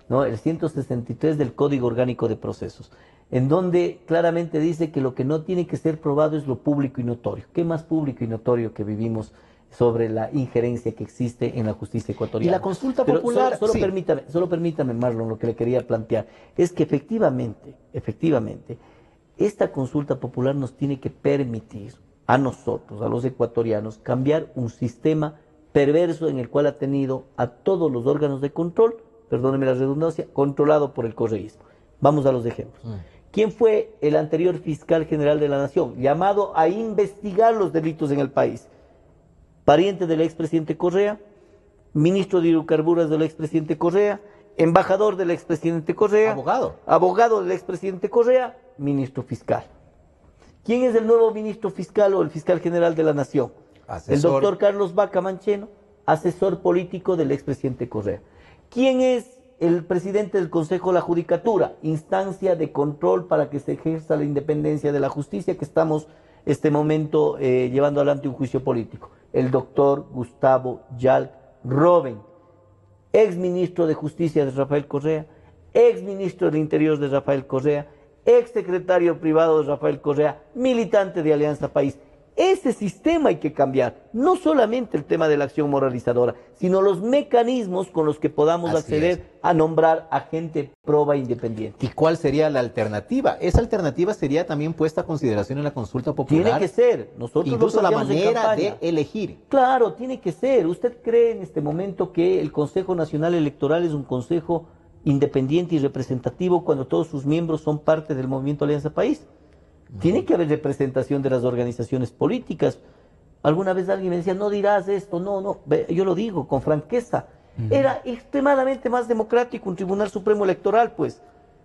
¿no? El 163 del Código Orgánico de Procesos, en donde claramente dice que lo que no tiene que ser probado es lo público y notorio. ¿Qué más público y notorio que vivimos sobre la injerencia que existe en la justicia ecuatoriana? Y la consulta popular... Solo permítame, Marlon, lo que le quería plantear, es que efectivamente, esta consulta popular nos tiene que permitir a nosotros, a los ecuatorianos, cambiar un sistema perverso en el cual ha tenido a todos los órganos de control, perdóneme la redundancia, controlado por el correísmo. Vamos a los ejemplos. ¿Quién fue el anterior fiscal general de la Nación, llamado a investigar los delitos en el país? Pariente del expresidente Correa, ministro de hidrocarburos del expresidente Correa, embajador del expresidente Correa, abogado del expresidente Correa, ministro fiscal. ¿Quién es el nuevo ministro fiscal o el fiscal general de la Nación? El doctor Carlos Vaca Mancheno, asesor político del expresidente Correa. ¿Quién es el presidente del Consejo de la Judicatura? Instancia de control para que se ejerza la independencia de la justicia, que estamos este momento llevando adelante un juicio político. El doctor Gustavo Yalc Robben, ex ministro de Justicia de Rafael Correa, ex ministro del Interior de Rafael Correa, ex secretario privado de Rafael Correa, militante de Alianza País. Ese sistema hay que cambiar, no solamente el tema de la acción moralizadora, sino los mecanismos con los que podamos acceder a nombrar a gente proba independiente. ¿Y cuál sería la alternativa? Esa alternativa sería también puesta a consideración en la consulta popular. Tiene que ser. Nosotros incluso la manera de elegir. Claro, tiene que ser. ¿Usted cree en este momento que el Consejo Nacional Electoral es un consejo independiente y representativo cuando todos sus miembros son parte del movimiento Alianza País? Tiene que haber representación de las organizaciones políticas. Alguna vez alguien me decía, no dirás esto, no, yo lo digo con franqueza. Era extremadamente más democrático un Tribunal Supremo Electoral, pues,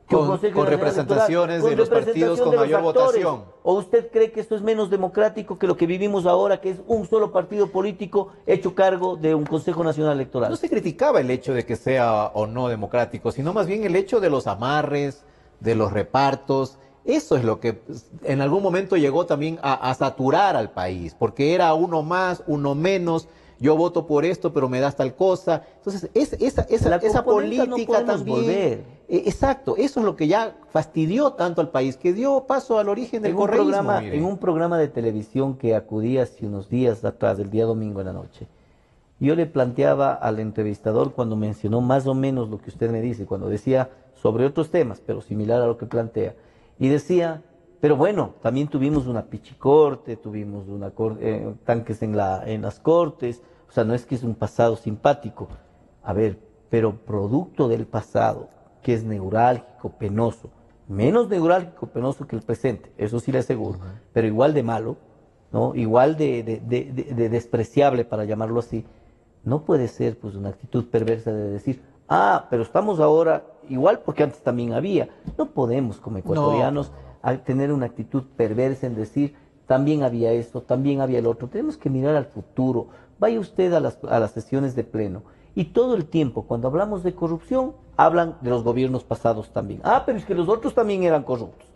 que un Consejo con representaciones de los partidos con mayor votación. ¿O usted cree que esto es menos democrático que lo que vivimos ahora, que es un solo partido político hecho cargo de un Consejo Nacional Electoral? No se criticaba el hecho de que sea o no democrático, sino más bien el hecho de los amarres, de los repartos. Eso es lo que en algún momento llegó también a saturar al país, porque era uno más, uno menos, yo voto por esto, pero me das tal cosa. Entonces, esa política no también... Exacto, eso es lo que ya fastidió tanto al país, que dio paso al origen del correísmo. En un programa de televisión que acudí hace unos días atrás, el día domingo en la noche, yo le planteaba al entrevistador, cuando mencionó más o menos lo que usted me dice, cuando decía sobre otros temas, pero similar a lo que plantea, y decía, pero bueno, también tuvimos una pichicorte, tuvimos tanques en las cortes, o sea, no es que es un pasado simpático. A ver, pero producto del pasado, que es neurálgico, penoso, menos neurálgico, penoso que el presente, eso sí le aseguro, pero igual de malo, ¿no? Igual de despreciable, para llamarlo así, no puede ser pues una actitud perversa de decir, pero estamos ahora igual porque antes también había. No podemos como ecuatorianos tener una actitud perversa en decir, también había esto, también había el otro. Tenemos que mirar al futuro. Vaya usted a las sesiones de pleno y todo el tiempo cuando hablamos de corrupción hablan de los gobiernos pasados también. Pero es que los otros también eran corruptos.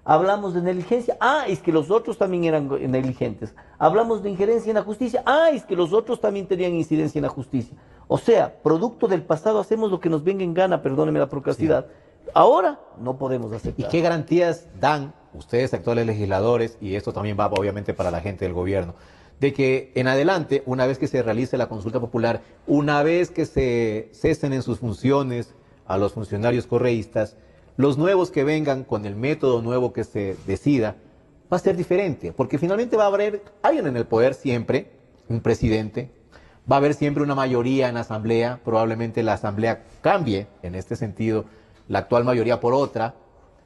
Hablamos de negligencia, es que los otros también eran negligentes. Hablamos de injerencia en la justicia, es que los otros también tenían incidencia en la justicia. O sea, producto del pasado hacemos lo que nos venga en gana, perdóneme la procacidad. Sí. Ahora no podemos aceptar. ¿Y qué garantías dan ustedes, actuales legisladores, y esto también va obviamente para la gente del gobierno, de que en adelante, una vez que se realice la consulta popular, una vez que se cesen en sus funciones a los funcionarios correístas, los nuevos que vengan con el método nuevo que se decida, va a ser diferente? Porque finalmente va a haber alguien en el poder siempre, un presidente, va a haber siempre una mayoría en la asamblea, probablemente la asamblea cambie en este sentido, la actual mayoría por otra,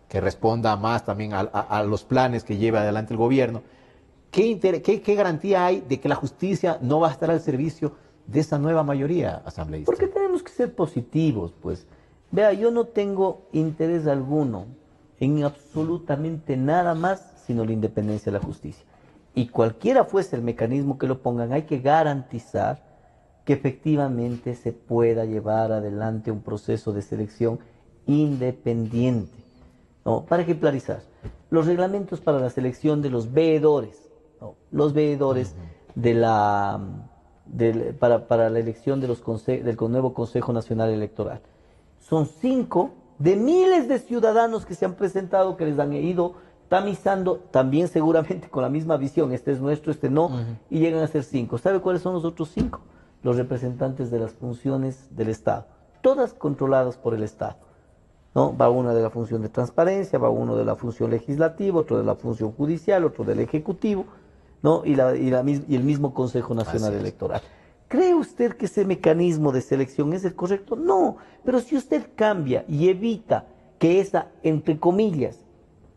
que responda más también a los planes que lleva adelante el gobierno. ¿Qué garantía hay de que la justicia no va a estar al servicio de esa nueva mayoría asambleísta? Porque tenemos que ser positivos, pues. Vea, yo no tengo interés alguno en absolutamente nada más sino la independencia de la justicia. Y cualquiera fuese el mecanismo que lo pongan, hay que garantizar que efectivamente se pueda llevar adelante un proceso de selección independiente, ¿no? Para ejemplarizar, los reglamentos para la selección de los veedores, ¿no? Los veedores para la elección de del nuevo Consejo Nacional Electoral. Son 5 de miles de ciudadanos que se han presentado, que les han ido tamizando, también seguramente con la misma visión, este es nuestro, este no, y llegan a ser 5. ¿Sabe cuáles son los otros 5? Los representantes de las funciones del Estado, todas controladas por el Estado, ¿no? Va uno de la función de transparencia, va uno de la función legislativa, otro de la función judicial, otro del ejecutivo, ¿no? Y el mismo Consejo Nacional Electoral. ¿Cree usted que ese mecanismo de selección es el correcto? No, pero si usted cambia y evita que esa, entre comillas,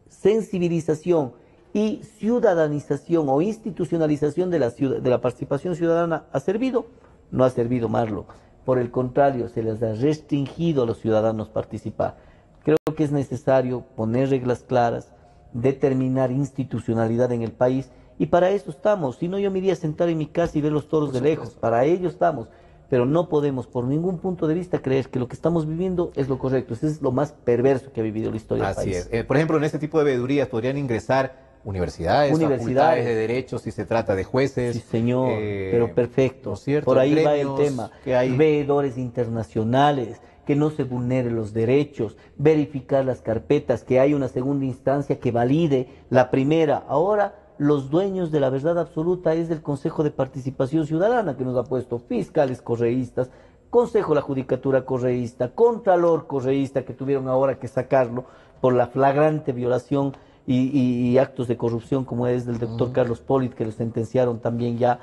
sensibilización y ciudadanización o institucionalización de la participación ciudadana ha servido, no ha servido, Marlon. Por el contrario, se les ha restringido a los ciudadanos participar. Creo que es necesario poner reglas claras, determinar institucionalidad en el país. Y para eso estamos, si no yo me iría a sentar en mi casa y ver los toros de lejos, para ello estamos, pero no podemos por ningún punto de vista creer que lo que estamos viviendo es lo correcto, eso es lo más perverso que ha vivido la historia del país. Así es, por ejemplo, en este tipo de veedurías podrían ingresar universidades, facultades de derecho, si se trata de jueces. Sí, señor, pero perfecto, ¿no es cierto? Por ahí Gremios, va el tema, que hay veedores internacionales, que no se vulneren los derechos, verificar las carpetas, que hay una segunda instancia que valide la primera. Ahora, los dueños de la verdad absoluta es el Consejo de Participación Ciudadana, que nos ha puesto fiscales correístas, Consejo de la Judicatura correísta, Contralor correísta, que tuvieron ahora que sacarlo por la flagrante violación y actos de corrupción, como es del doctor Carlos Polit, que lo sentenciaron también ya,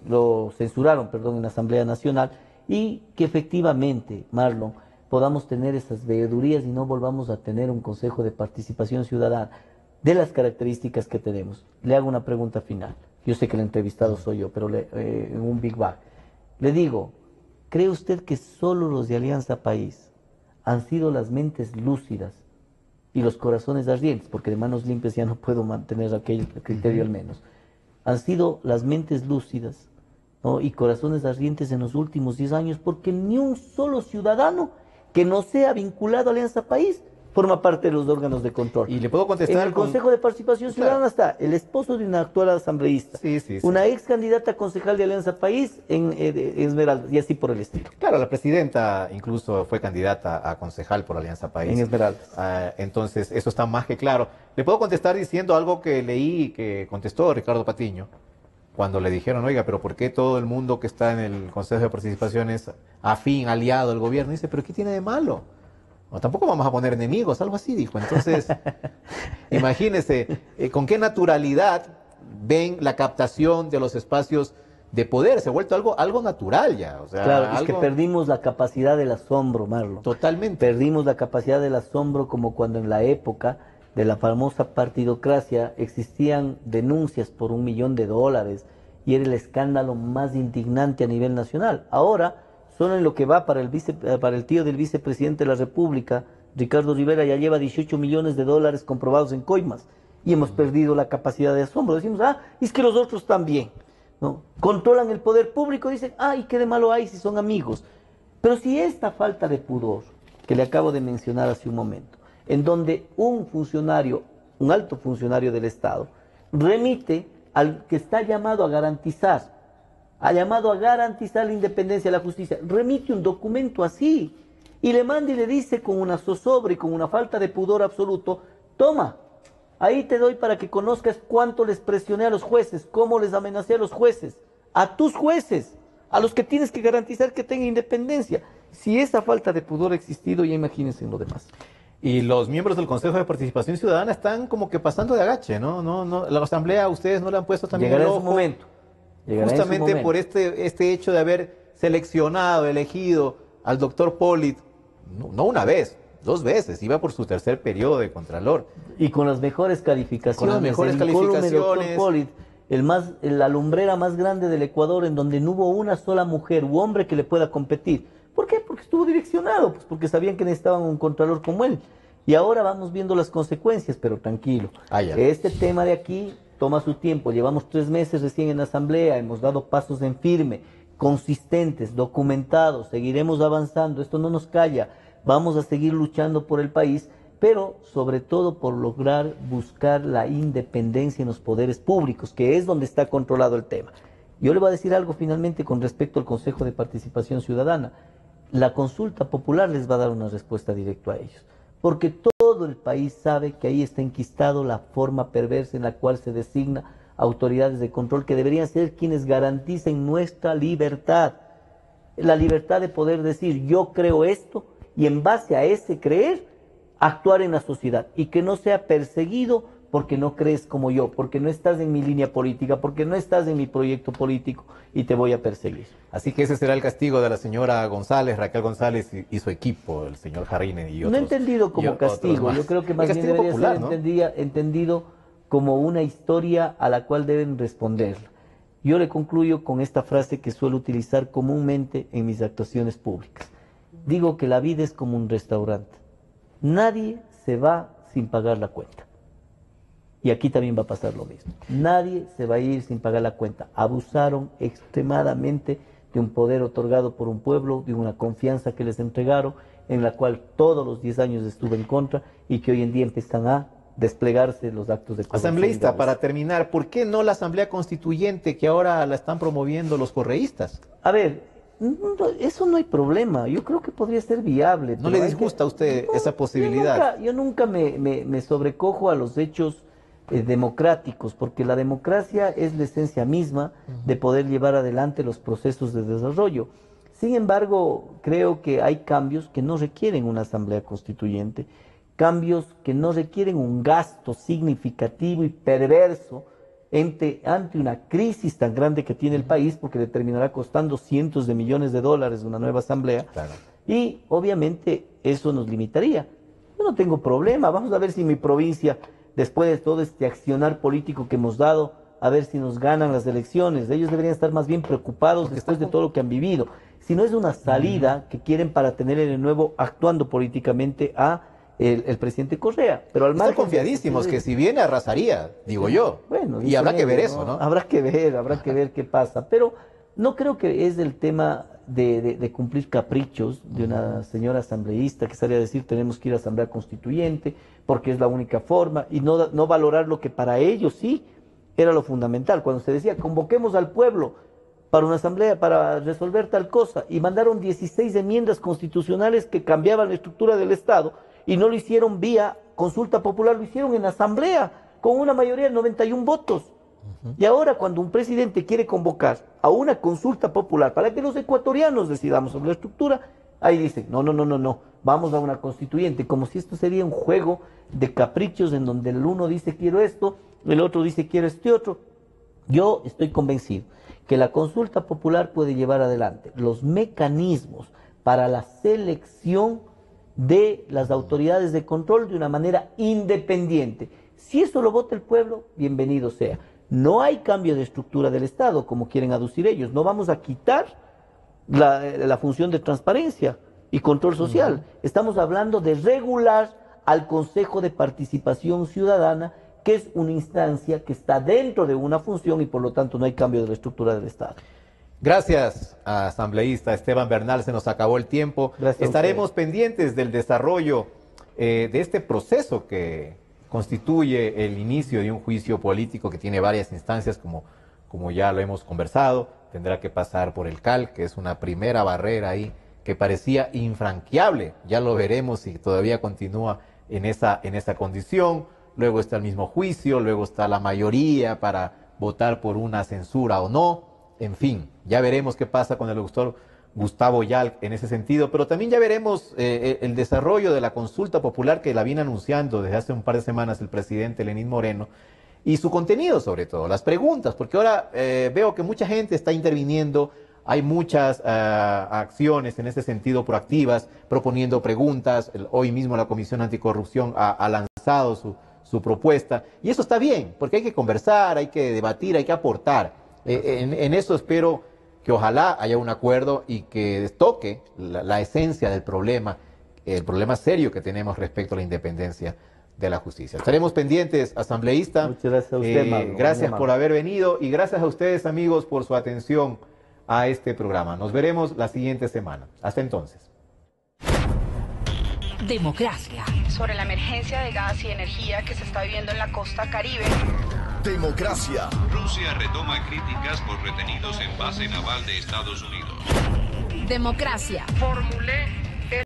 lo censuraron, perdón, en la Asamblea Nacional, y que efectivamente, Marlon, podamos tener esas veedurías y no volvamos a tener un Consejo de Participación Ciudadana de las características que tenemos. Le hago una pregunta final. Yo sé que el entrevistado soy yo, pero en un Big Bang. Le digo, ¿cree usted que solo los de Alianza País han sido las mentes lúcidas y los corazones ardientes? Porque de manos limpias ya no puedo mantener aquel criterio al menos. Han sido las mentes lúcidas, ¿no? Y corazones ardientes en los últimos 10 años, porque ni un solo ciudadano que no sea vinculado a Alianza País forma parte de los órganos de control. Y le puedo contestar. En el Consejo de Participación Ciudadana está el esposo de una actual asambleísta, una ex candidata a concejal de Alianza País en Esmeraldas, y así por el estilo. Claro, la presidenta incluso fue candidata a concejal por Alianza País. En Esmeraldas. Entonces, eso está más que claro. Le puedo contestar diciendo algo que leí y que contestó Ricardo Patiño, cuando le dijeron, oiga, pero ¿por qué todo el mundo que está en el Consejo de Participación es afín, aliado al gobierno? Dice, ¿pero qué tiene de malo? No, tampoco vamos a poner enemigos, algo así dijo. Entonces, imagínense con qué naturalidad ven la captación de los espacios de poder. Se ha vuelto algo natural ya. O sea, claro, es que perdimos la capacidad del asombro, Marlon. Totalmente. Perdimos la capacidad del asombro, como cuando en la época de la famosa partidocracia existían denuncias por $1 millón y era el escándalo más indignante a nivel nacional. Ahora, solo en lo que va para el tío del vicepresidente de la República, Ricardo Rivera, ya lleva $18 millones comprobados en coimas. Y hemos perdido la capacidad de asombro. Decimos, es que los otros también, ¿no? Controlan el poder público, dicen, ¿y qué de malo hay si son amigos? Pero si esta falta de pudor, que le acabo de mencionar hace un momento, en donde un funcionario un alto funcionario del Estado, remite al que está llamado a garantizar, la independencia de la justicia, remite un documento así, y le manda y le dice con una zozobra y con una falta de pudor absoluto, toma, ahí te doy para que conozcas cuánto les presioné a los jueces, cómo les amenacé a los jueces, a tus jueces, a los que tienes que garantizar que tengan independencia. Si esa falta de pudor ha existido, ya imagínense en lo demás. Y los miembros del Consejo de Participación Ciudadana están como que pasando de agache, ¿no? La Asamblea, ustedes no le han puesto también Llegará el en ojo. su momento. Justamente por este hecho de haber seleccionado, elegido al doctor Pollitt, no una vez, 2 veces, iba por su 3er periodo de Contralor. Y con las mejores calificaciones. Con las mejores el incólume calificaciones. Dr. Pollitt, la lumbrera más grande del Ecuador, en donde no hubo una sola mujer u hombre que le pueda competir. ¿Por qué? Porque estuvo direccionado, pues porque sabían que necesitaban un Contralor como él. Y ahora vamos viendo las consecuencias, pero tranquilo. Este tema de aquí toma su tiempo. Llevamos 3 meses recién en la Asamblea, hemos dado pasos en firme, consistentes, documentados, seguiremos avanzando, esto no nos calla, vamos a seguir luchando por el país, pero sobre todo por lograr buscar la independencia en los poderes públicos, que es donde está controlado el tema. Yo le voy a decir algo finalmente con respecto al Consejo de Participación Ciudadana. La consulta popular les va a dar una respuesta directa a ellos, porque todo el país sabe que ahí está enquistado la forma perversa en la cual se designa autoridades de control que deberían ser quienes garanticen nuestra libertad, la libertad de poder decir yo creo esto y en base a ese creer actuar en la sociedad y que no sea perseguido porque no crees como yo, porque no estás en mi línea política, porque no estás en mi proyecto político y te voy a perseguir. Así que ese será el castigo de la señora González, Raquel González y su equipo, el señor Jarrine y otros. No entendido como castigo, yo creo que más bien debería popular, ser entendido como una historia a la cual deben responder. Yo le concluyo con esta frase que suelo utilizar comúnmente en mis actuaciones públicas. Digo que la vida es como un restaurante. Nadie se va sin pagar la cuenta. Y aquí también va a pasar lo mismo. Nadie se va a ir sin pagar la cuenta. Abusaron extremadamente de un poder otorgado por un pueblo, de una confianza que les entregaron, en la cual todos los 10 años estuve en contra y que hoy en día empiezan a desplegarse los actos de corrupción. Asambleísta, para terminar, ¿por qué no la Asamblea Constituyente que ahora la están promoviendo los correístas? A ver, eso no hay problema, yo creo que podría ser viable. ¿No le disgusta a usted esa posibilidad? Yo nunca me sobrecojo a los hechos democráticos, porque la democracia es la esencia misma de poder llevar adelante los procesos de desarrollo. Sin embargo, creo que hay cambios que no requieren una asamblea constituyente, cambios que no requieren un gasto significativo y perverso ante una crisis tan grande que tiene el país, porque le terminará costando cientos de millones de dólares una nueva asamblea, claro. Y obviamente eso nos limitaría. Yo no tengo problema, vamos a ver si mi provincia, después de todo este accionar político que hemos dado, a ver si nos ganan las elecciones. Ellos deberían estar más bien preocupados después de todo lo que han vivido. Si no es una salida que quieren para tener de nuevo actuando políticamente a el presidente Correa. Pero al Están confiadísimos que si viene arrasaría, digo yo. Bueno, y habrá que ver eso, ¿no? Habrá que ver qué pasa. Pero no creo que es el tema de cumplir caprichos de una señora asambleísta que sale a decir tenemos que ir a asamblea constituyente porque es la única forma y no valorar lo que para ellos sí era lo fundamental. Cuando se decía convoquemos al pueblo para una asamblea para resolver tal cosa y mandaron 16 enmiendas constitucionales que cambiaban la estructura del Estado y no lo hicieron vía consulta popular, lo hicieron en asamblea con una mayoría de 91 votos. Y ahora cuando un presidente quiere convocar a una consulta popular para que los ecuatorianos decidamos sobre la estructura, ahí dicen, no, vamos a una constituyente, como si esto sería un juego de caprichos en donde el uno dice quiero esto, el otro dice quiero este otro. Yo estoy convencido que la consulta popular puede llevar adelante los mecanismos para la selección de las autoridades de control de una manera independiente. Si eso lo vota el pueblo, bienvenido sea. No hay cambio de estructura del Estado, como quieren aducir ellos. No vamos a quitar la función de transparencia y control social. Estamos hablando de regular al Consejo de Participación Ciudadana, que es una instancia que está dentro de una función y por lo tanto no hay cambio de la estructura del Estado. Gracias, asambleísta Esteban Bernal, se nos acabó el tiempo. Estaremos pendientes del desarrollo de este proceso que constituye el inicio de un juicio político que tiene varias instancias, como ya lo hemos conversado. Tendrá que pasar por el CAL, que es una primera barrera ahí que parecía infranqueable. Ya lo veremos si todavía continúa en esa condición. Luego está el mismo juicio, luego está la mayoría para votar por una censura o no. En fin, ya veremos qué pasa con el doctor Gustavo Yal en ese sentido, pero también ya veremos el desarrollo de la consulta popular que la viene anunciando desde hace un par de semanas el presidente Lenín Moreno, y su contenido sobre todo, las preguntas, porque ahora veo que mucha gente está interviniendo. Hay muchas acciones en ese sentido proactivas, proponiendo preguntas. Hoy mismo la Comisión Anticorrupción ha lanzado su propuesta, y eso está bien, porque hay que conversar, hay que debatir, hay que aportar. En eso espero que ojalá haya un acuerdo y que toque la esencia del problema, el problema serio que tenemos respecto a la independencia de la justicia. Estaremos pendientes, asambleísta. Muchas gracias a usted, Mauro. Gracias por haber venido, y gracias a ustedes, amigos, por su atención a este programa. Nos veremos la siguiente semana. Hasta entonces. Democracia. Sobre la emergencia de gas y energía que se está viviendo en la costa Caribe. Democracia. Rusia retoma críticas por retenidos en base naval de Estados Unidos. Democracia. Formulé